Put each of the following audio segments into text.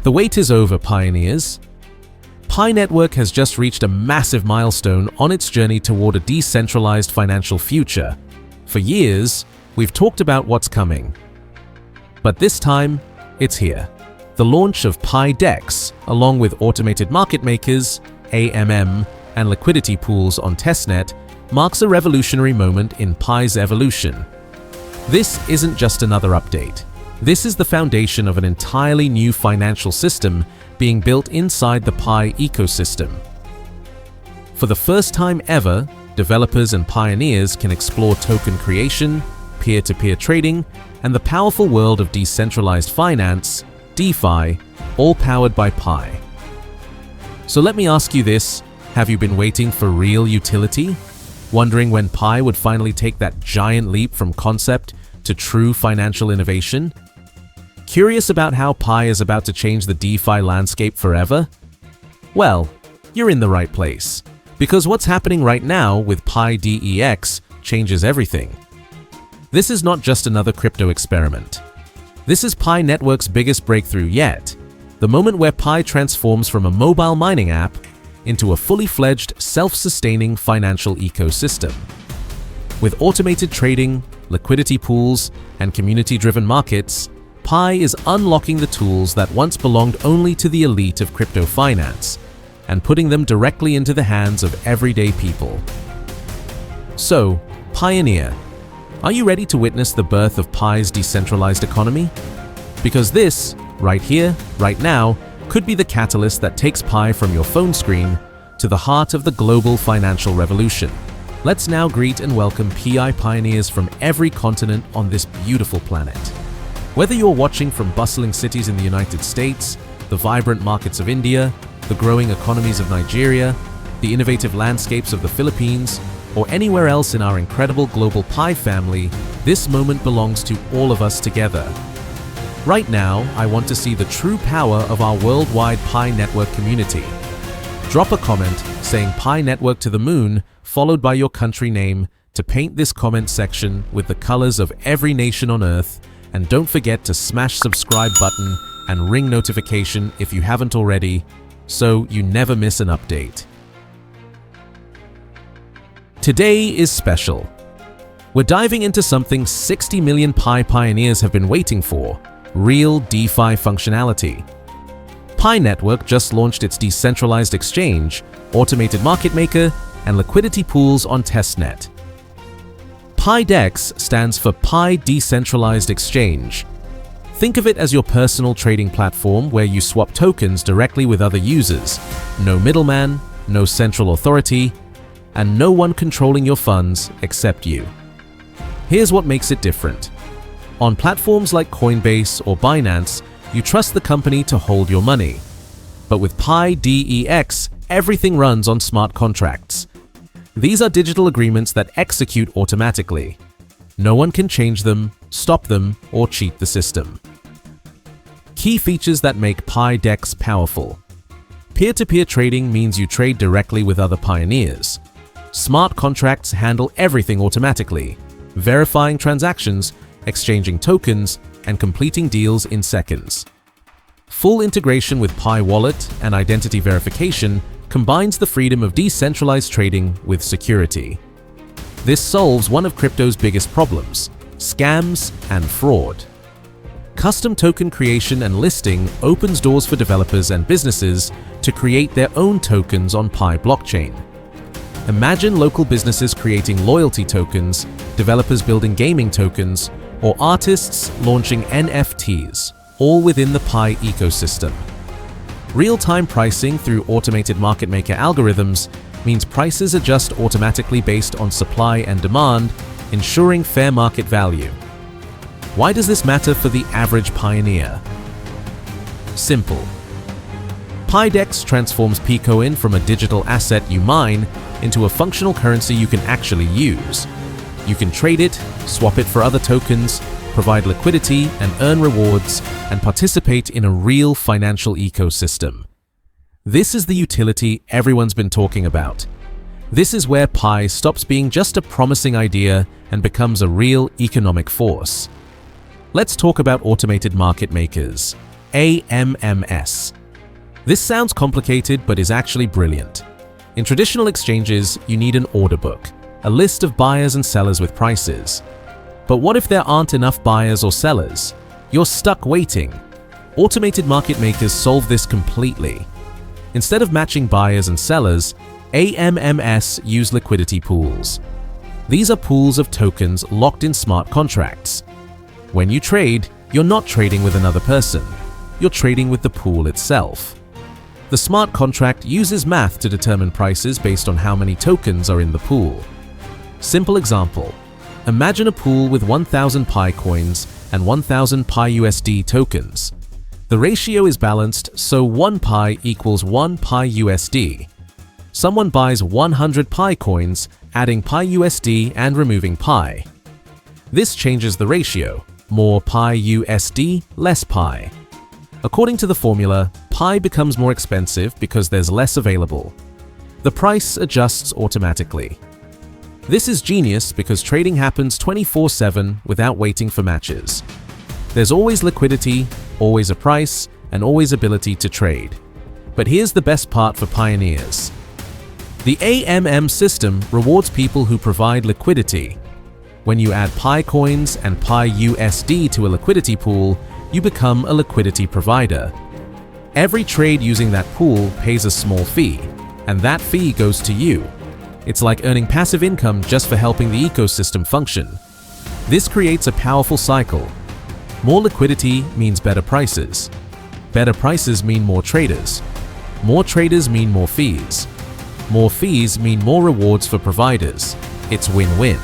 The wait is over, pioneers. Pi Network has just reached a massive milestone on its journey toward a decentralized financial future. For years, we've talked about what's coming. But this time, it's here. The launch of DEX, along with automated market makers, AMM, and liquidity pools on Testnet, marks a revolutionary moment in Pi's evolution. This isn't just another update. This is the foundation of an entirely new financial system being built inside the Pi ecosystem. For the first time ever, developers and pioneers can explore token creation, peer-to-peer trading, and the powerful world of decentralized finance, DeFi, all powered by Pi. So let me ask you this, have you been waiting for real utility? Wondering when Pi would finally take that giant leap from concept to true financial innovation? Curious about how Pi is about to change the DeFi landscape forever? Well, you're in the right place, because what's happening right now with Pi DEX changes everything. This is not just another crypto experiment. This is Pi Network's biggest breakthrough yet, the moment where Pi transforms from a mobile mining app into a fully fledged, self-sustaining financial ecosystem. With automated trading, liquidity pools, and community-driven markets, Pi is unlocking the tools that once belonged only to the elite of crypto finance and putting them directly into the hands of everyday people. So, Pioneer, are you ready to witness the birth of Pi's decentralized economy? Because this, right here, right now, could be the catalyst that takes Pi from your phone screen to the heart of the global financial revolution. Let's now greet and welcome PI pioneers from every continent on this beautiful planet. Whether you're watching from bustling cities in the United States, the vibrant markets of India, the growing economies of Nigeria, the innovative landscapes of the Philippines, or anywhere else in our incredible global Pi family, this moment belongs to all of us together. Right now, I want to see the true power of our worldwide Pi Network community. Drop a comment saying Pi Network to the moon, followed by your country name, to paint this comment section with the colors of every nation on Earth, and don't forget to smash subscribe button and ring notification if you haven't already, so you never miss an update. Today is special. We're diving into something 60 million Pi pioneers have been waiting for, real DeFi functionality. Pi Network just launched its decentralized exchange, automated market maker, and liquidity pools on Testnet. DEX stands for Pi Decentralized Exchange. Think of it as your personal trading platform where you swap tokens directly with other users. No middleman, no central authority, and no one controlling your funds except you. Here's what makes it different. On platforms like Coinbase or Binance, you trust the company to hold your money. But with Pi DEX, everything runs on smart contracts. These are digital agreements that execute automatically. No one can change them, stop them, or cheat the system. Key features that make DEX powerful. Peer-to-peer trading means you trade directly with other pioneers. Smart contracts handle everything automatically, verifying transactions, exchanging tokens, and completing deals in seconds. Full integration with Pi Wallet and identity verification combines the freedom of decentralized trading with security. This solves one of crypto's biggest problems: scams and fraud. Custom token creation and listing opens doors for developers and businesses to create their own tokens on Pi blockchain. Imagine local businesses creating loyalty tokens, developers building gaming tokens, or artists launching NFTs, all within the Pi ecosystem. Real-time pricing through automated market maker algorithms means prices adjust automatically based on supply and demand, ensuring fair market value. Why does this matter for the average pioneer? Simple. DEX transforms PiCoin from a digital asset you mine into a functional currency you can actually use. You can trade it, swap it for other tokens, provide liquidity and earn rewards, and participate in a real financial ecosystem. This is the utility everyone's been talking about. This is where Pi stops being just a promising idea and becomes a real economic force. Let's talk about automated market makers. AMMS. This sounds complicated but is actually brilliant. In traditional exchanges, you need an order book, a list of buyers and sellers with prices. But what if there aren't enough buyers or sellers? You're stuck waiting. Automated market makers solve this completely. Instead of matching buyers and sellers, AMMS use liquidity pools. These are pools of tokens locked in smart contracts. When you trade, you're not trading with another person. You're trading with the pool itself. The smart contract uses math to determine prices based on how many tokens are in the pool. Simple example. Imagine a pool with 1,000 PiCoins and 1,000 PIUSD tokens. The ratio is balanced, so 1 Pi equals 1 PIUSD. Someone buys 100 PiCoins, adding PIUSD and removing Pi. This changes the ratio, more PIUSD, less Pi. According to the formula, Pi becomes more expensive because there's less available. The price adjusts automatically. This is genius because trading happens 24/7 without waiting for matches. There's always liquidity, always a price, and always ability to trade. But here's the best part for pioneers. The AMM system rewards people who provide liquidity. When you add PiCoins and PIUSD to a liquidity pool, you become a liquidity provider. Every trade using that pool pays a small fee, and that fee goes to you. It's like earning passive income just for helping the ecosystem function. This creates a powerful cycle. More liquidity means better prices. Better prices mean more traders. More traders mean more fees. More fees mean more rewards for providers. It's win-win.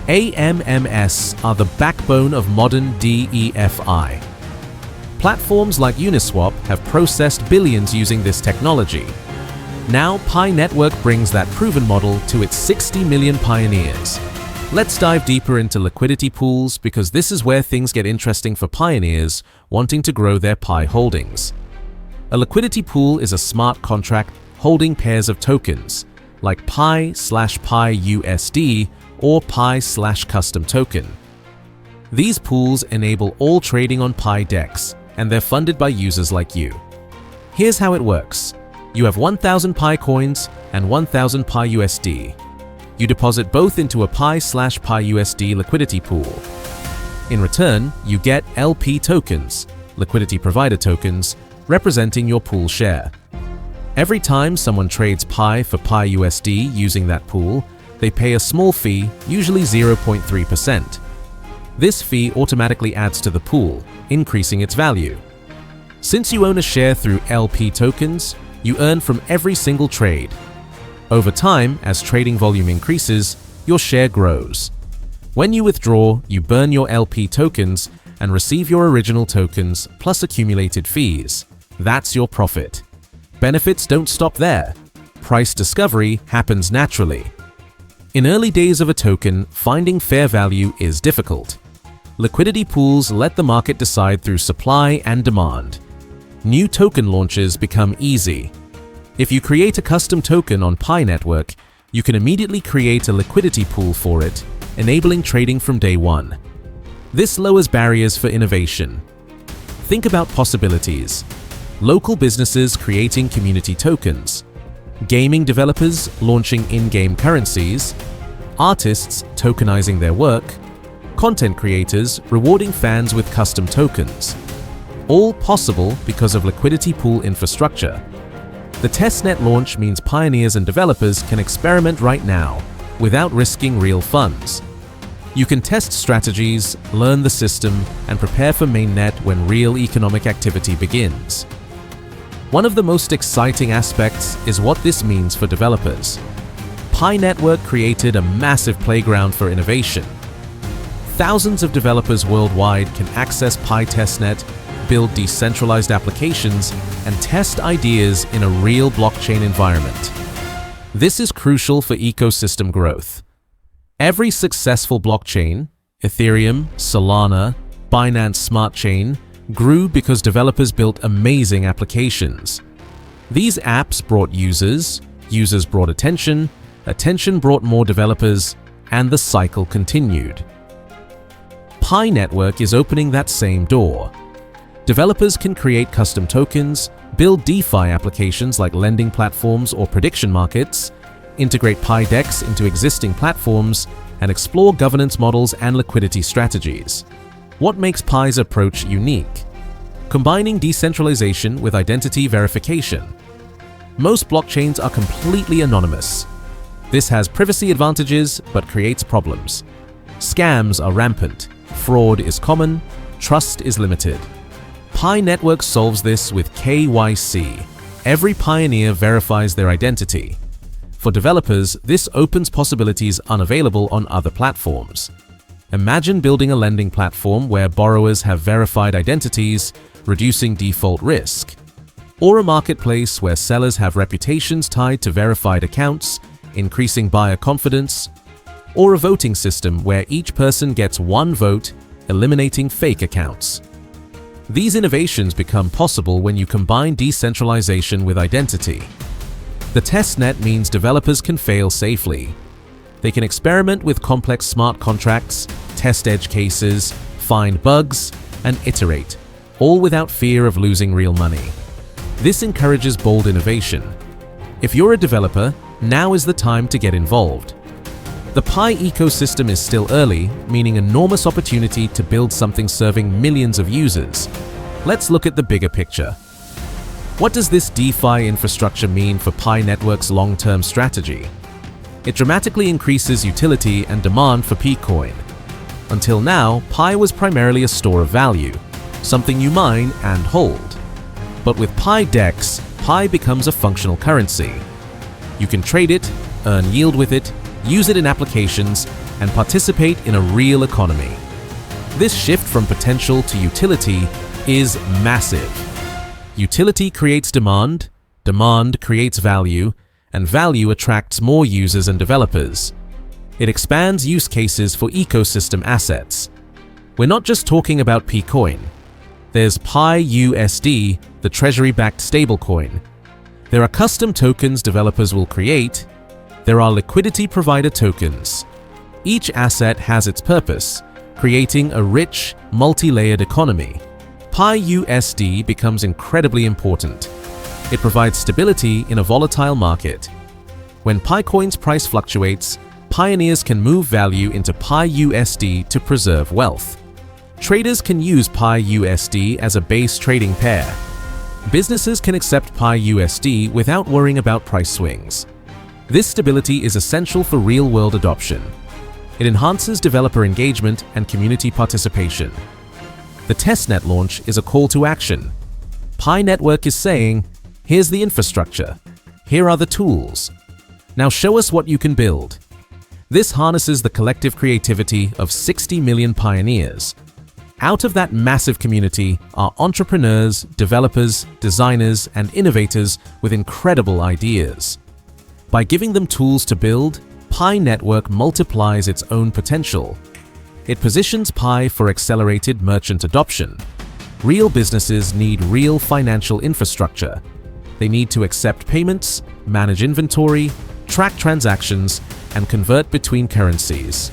AMMS are the backbone of modern DeFi. Platforms like Uniswap have processed billions using this technology. Now Pi Network brings that proven model to its 60 million pioneers. Let's dive deeper into liquidity pools because this is where things get interesting for pioneers wanting to grow their Pi holdings. A liquidity pool is a smart contract holding pairs of tokens, like Pi/PiUSD or Pi/custom token. These pools enable all trading on Pi DEX, and they're funded by users like you. Here's how it works. You have 1,000 PiCoins and 1,000 PIUSD. You deposit both into a Pi/PiUSD liquidity pool. In return, you get LP tokens, liquidity provider tokens, representing your pool share. Every time someone trades Pi for PIUSD using that pool, they pay a small fee, usually 0.3%. This fee automatically adds to the pool, increasing its value. Since you own a share through LP tokens, you earn from every single trade. Over time, as trading volume increases, your share grows. When you withdraw, you burn your LP tokens and receive your original tokens plus accumulated fees. That's your profit. Benefits don't stop there. Price discovery happens naturally. In early days of a token, finding fair value is difficult. Liquidity pools let the market decide through supply and demand. New token launches become easy. If you create a custom token on Pi Network, you can immediately create a liquidity pool for it, enabling trading from day one. This lowers barriers for innovation. Think about possibilities. Local businesses creating community tokens, gaming developers launching in-game currencies, artists tokenizing their work, content creators rewarding fans with custom tokens. All possible because of liquidity pool infrastructure. The Testnet launch means pioneers and developers can experiment right now without risking real funds. You can test strategies, learn the system, and prepare for mainnet when real economic activity begins. One of the most exciting aspects is what this means for developers. Pi Network created a massive playground for innovation. Thousands of developers worldwide can access Pi Testnet, build decentralized applications, and test ideas in a real blockchain environment. This is crucial for ecosystem growth. Every successful blockchain, Ethereum, Solana, Binance Smart Chain, grew because developers built amazing applications. These apps brought users, users brought attention, attention brought more developers, and the cycle continued. Pi Network is opening that same door. Developers can create custom tokens, build DeFi applications like lending platforms or prediction markets, integrate DEX into existing platforms, and explore governance models and liquidity strategies. What makes Pi's approach unique? Combining decentralization with identity verification. Most blockchains are completely anonymous. This has privacy advantages but creates problems. Scams are rampant, fraud is common, trust is limited. Pi Network solves this with KYC. Every pioneer verifies their identity. For developers, this opens possibilities unavailable on other platforms. Imagine building a lending platform where borrowers have verified identities, reducing default risk. Or a marketplace where sellers have reputations tied to verified accounts, increasing buyer confidence. Or a voting system where each person gets one vote, eliminating fake accounts. These innovations become possible when you combine decentralization with identity. The testnet means developers can fail safely. They can experiment with complex smart contracts, test edge cases, find bugs, and iterate, all without fear of losing real money. This encourages bold innovation. If you're a developer, now is the time to get involved. The Pi ecosystem is still early, meaning enormous opportunity to build something serving millions of users. Let's look at the bigger picture. What does this DeFi infrastructure mean for Pi Network's long-term strategy? It dramatically increases utility and demand for PiCoin. Until now, Pi was primarily a store of value, something you mine and hold. But with DEX, Pi becomes a functional currency. You can trade it, earn yield with it, use it in applications, and participate in a real economy. This shift from potential to utility is massive. Utility creates demand, demand creates value, and value attracts more users and developers. It expands use cases for ecosystem assets. We're not just talking about PiCoin. There's PIUSD, the treasury-backed stablecoin. There are custom tokens developers will create. There are liquidity provider tokens. Each asset has its purpose, creating a rich, multi-layered economy. PIUSD becomes incredibly important. It provides stability in a volatile market. When PiCoin's price fluctuates, pioneers can move value into PIUSD to preserve wealth. Traders can use PIUSD as a base trading pair. Businesses can accept PIUSD without worrying about price swings. This stability is essential for real-world adoption. It enhances developer engagement and community participation. The testnet launch is a call to action. Pi Network is saying, here's the infrastructure. Here are the tools. Now show us what you can build. This harnesses the collective creativity of 60 million pioneers. Out of that massive community are entrepreneurs, developers, designers, and innovators with incredible ideas. By giving them tools to build, Pi Network multiplies its own potential. It positions Pi for accelerated merchant adoption. Real businesses need real financial infrastructure. They need to accept payments, manage inventory, track transactions, and convert between currencies.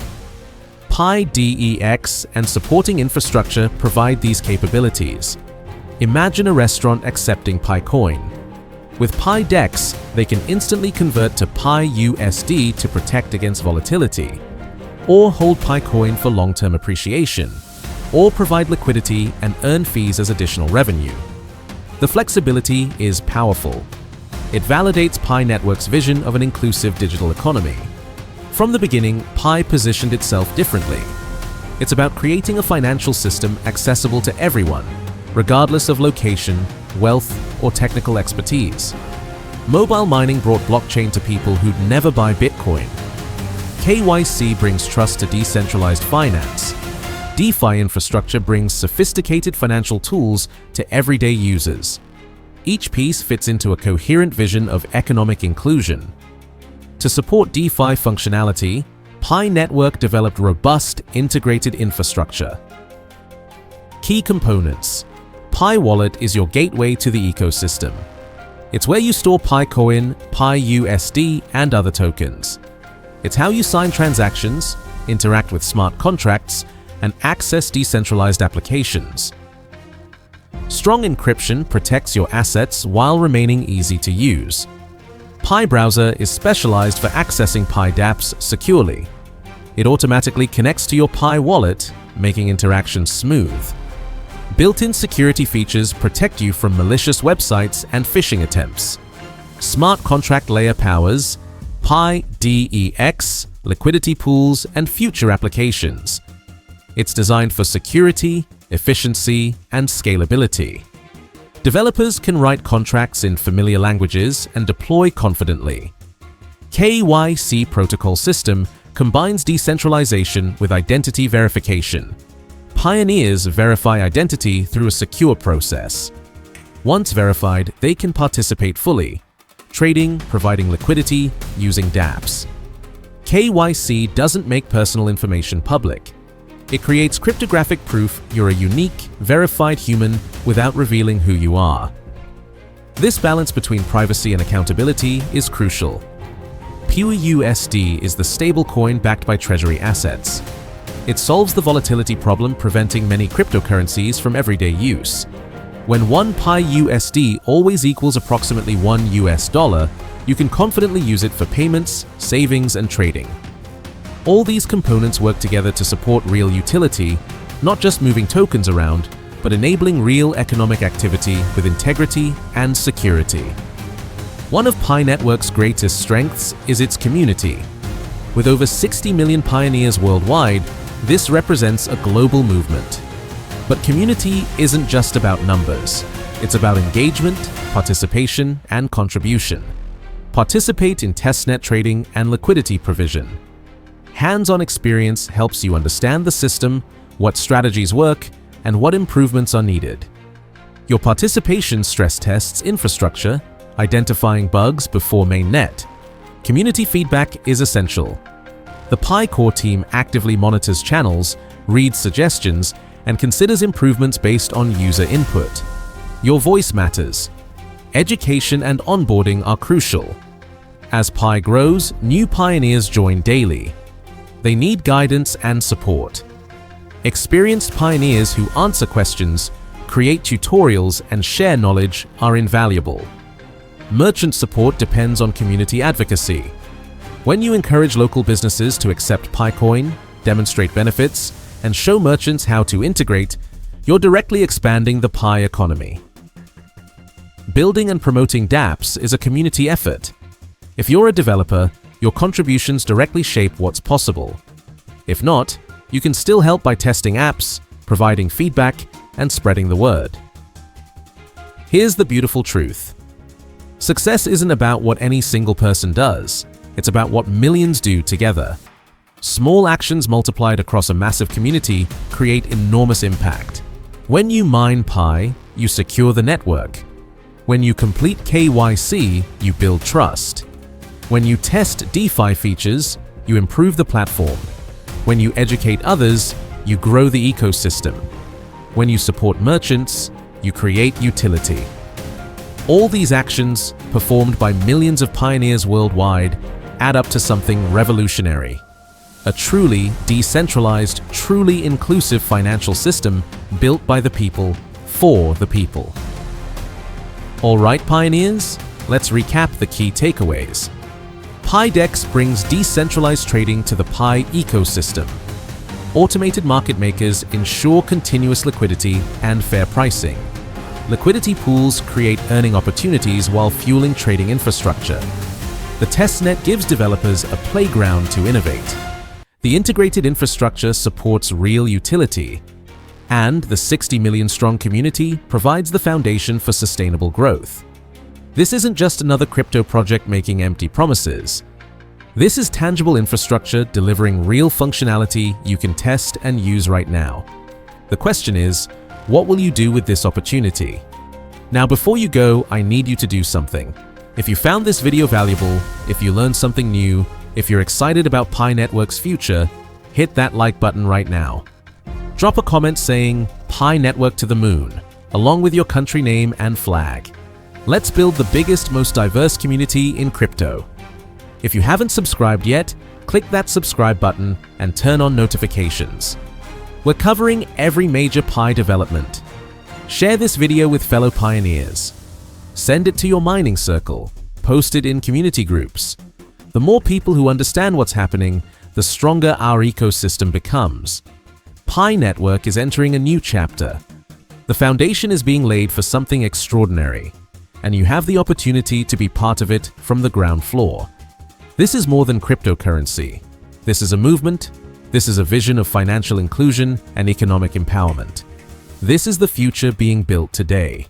Pi DEX and supporting infrastructure provide these capabilities. Imagine a restaurant accepting PiCoin. With DEX, they can instantly convert to PIUSD to protect against volatility, or hold PiCoin for long-term appreciation, or provide liquidity and earn fees as additional revenue. The flexibility is powerful. It validates Pi Network's vision of an inclusive digital economy. From the beginning, Pi positioned itself differently. It's about creating a financial system accessible to everyone, regardless of location, wealth, or technical expertise. Mobile mining brought blockchain to people who'd never buy Bitcoin. KYC brings trust to decentralized finance. DeFi infrastructure brings sophisticated financial tools to everyday users. Each piece fits into a coherent vision of economic inclusion. To support DeFi functionality, Pi Network developed robust, integrated infrastructure. Key components. Pi Wallet is your gateway to the ecosystem. It's where you store PiCoin, PIUSD, and other tokens. It's how you sign transactions, interact with smart contracts, and access decentralized applications. Strong encryption protects your assets while remaining easy to use. Pi Browser is specialized for accessing Pi dApps securely. It automatically connects to your Pi wallet, making interactions smooth. Built-in security features protect you from malicious websites and phishing attempts. Smart contract layer powers Pi DEX, liquidity pools, and future applications. It's designed for security, efficiency, and scalability. Developers can write contracts in familiar languages and deploy confidently. KYC protocol system combines decentralization with identity verification. Pioneers verify identity through a secure process. Once verified, they can participate fully, trading, providing liquidity, using dApps. KYC doesn't make personal information public. It creates cryptographic proof you're a unique, verified human without revealing who you are. This balance between privacy and accountability is crucial. PINEWSUPDATES is the stablecoin backed by treasury assets. It solves the volatility problem, preventing many cryptocurrencies from everyday use. When one PIUSD always equals approximately $1, you can confidently use it for payments, savings, and trading. All these components work together to support real utility, not just moving tokens around, but enabling real economic activity with integrity and security. One of Pi Network's greatest strengths is its community. With over 60 million pioneers worldwide, this represents a global movement. But community isn't just about numbers. It's about engagement, participation, and contribution. Participate in testnet trading and liquidity provision. Hands-on experience helps you understand the system, what strategies work, and what improvements are needed. Your participation stress tests infrastructure, identifying bugs before mainnet. Community feedback is essential. The Pi core team actively monitors channels, reads suggestions, and considers improvements based on user input. Your voice matters. Education and onboarding are crucial. As Pi grows, new pioneers join daily. They need guidance and support. Experienced pioneers who answer questions, create tutorials, and share knowledge are invaluable. Merchant support depends on community advocacy. When you encourage local businesses to accept PiCoin, demonstrate benefits, and show merchants how to integrate, you're directly expanding the Pi economy. Building and promoting dApps is a community effort. If you're a developer, your contributions directly shape what's possible. If not, you can still help by testing apps, providing feedback, and spreading the word. Here's the beautiful truth. Success isn't about what any single person does. It's about what millions do together. Small actions multiplied across a massive community create enormous impact. When you mine Pi, you secure the network. When you complete KYC, you build trust. When you test DeFi features, you improve the platform. When you educate others, you grow the ecosystem. When you support merchants, you create utility. All these actions, performed by millions of pioneers worldwide, add up to something revolutionary. A truly decentralized, truly inclusive financial system built by the people, for the people. All right, pioneers, let's recap the key takeaways. DEX brings decentralized trading to the Pi ecosystem. Automated market makers ensure continuous liquidity and fair pricing. Liquidity pools create earning opportunities while fueling trading infrastructure. The testnet gives developers a playground to innovate. The integrated infrastructure supports real utility. And the 60 million strong community provides the foundation for sustainable growth. This isn't just another crypto project making empty promises. This is tangible infrastructure delivering real functionality you can test and use right now. The question is, what will you do with this opportunity? Now, before you go, I need you to do something. If you found this video valuable, if you learned something new, if you're excited about Pi Network's future, hit that like button right now. Drop a comment saying Pi Network to the moon, along with your country name and flag. Let's build the biggest, most diverse community in crypto. If you haven't subscribed yet, click that subscribe button and turn on notifications. We're covering every major Pi development. Share this video with fellow pioneers. Send it to your mining circle. Post it in community groups. The more people who understand what's happening, the stronger our ecosystem becomes. Pi Network is entering a new chapter. The foundation is being laid for something extraordinary, and you have the opportunity to be part of it from the ground floor. This is more than cryptocurrency. This is a movement. This is a vision of financial inclusion and economic empowerment. This is the future being built today.